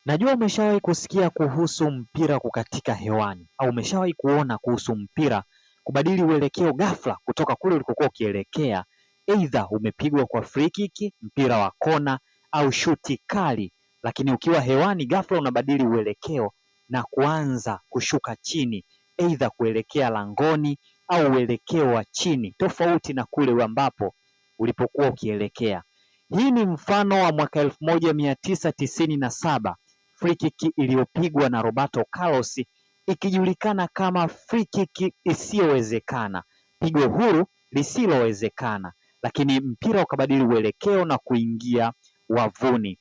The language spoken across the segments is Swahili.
Najua umeshawahi kusikia kuhusu mpira kukatika hewani au umeshawahi kuona kuhusu mpira kubadili uelekeo ghafla kutoka kule ulikokuwa ukielekea, aidha umepigwa kwa free kick, mpira wa kona au shuti kali, lakini ukiwa hewani ghafla unabadili uelekeo na kuanza kushuka chini, aidha kuelekea langoni au uelekeo wa chini tofauti na kule ambapo ulipokuwa ukielekea. Hii ni mfano wa mwaka 1997 free kick iliyopigwa na Roberto Carlos ikijulikana kama free kick isiyowezekana, pigo huru lisilowezekana, lakini mpira ukabadili uelekeo na kuingia wavuni.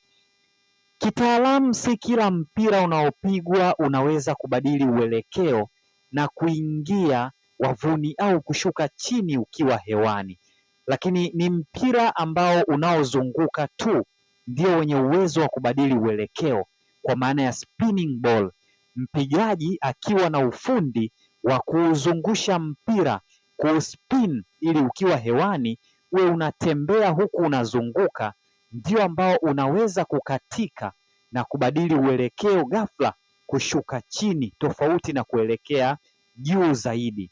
Kitaalamu, si kila mpira unaopigwa unaweza kubadili uelekeo na kuingia wavuni au kushuka chini ukiwa hewani, lakini ni mpira ambao unaozunguka tu ndio wenye uwezo wa kubadili uelekeo, kwa maana ya spinning ball, mpigaji akiwa na ufundi wa kuuzungusha mpira, kuuspin ili ukiwa hewani uwe unatembea huku unazunguka, ndio ambao unaweza kukatika na kubadili uelekeo ghafla kushuka chini tofauti na kuelekea juu zaidi.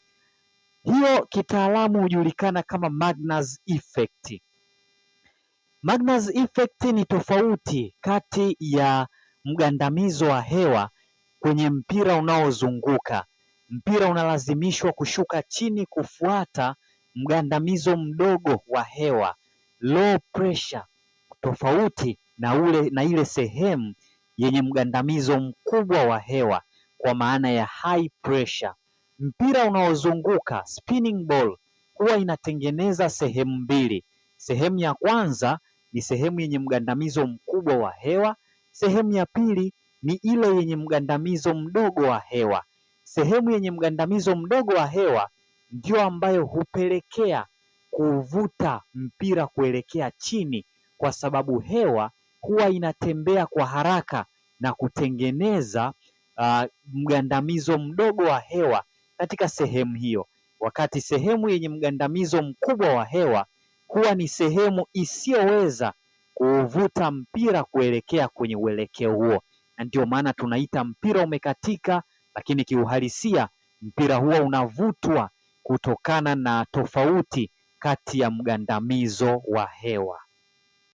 Hiyo kitaalamu hujulikana kama Magnus effect. Magnus effect ni tofauti kati ya mgandamizo wa hewa kwenye mpira unaozunguka. Mpira unalazimishwa kushuka chini kufuata mgandamizo mdogo wa hewa, low pressure, tofauti na ile sehemu yenye mgandamizo mkubwa wa hewa kwa maana ya high pressure. Mpira unaozunguka spinning ball huwa inatengeneza sehemu mbili. Sehemu ya kwanza ni sehemu yenye mgandamizo mkubwa wa hewa. Sehemu ya pili ni ile yenye mgandamizo mdogo wa hewa. Sehemu yenye mgandamizo mdogo wa hewa ndio ambayo hupelekea kuvuta mpira kuelekea chini, kwa sababu hewa huwa inatembea kwa haraka na kutengeneza mgandamizo mdogo wa hewa katika sehemu hiyo, wakati sehemu yenye mgandamizo mkubwa wa hewa huwa ni sehemu isiyoweza kuvuta mpira kuelekea kwenye uelekeo huo, na ndio maana tunaita mpira umekatika, lakini kiuhalisia mpira huo unavutwa kutokana na tofauti kati ya mgandamizo wa hewa.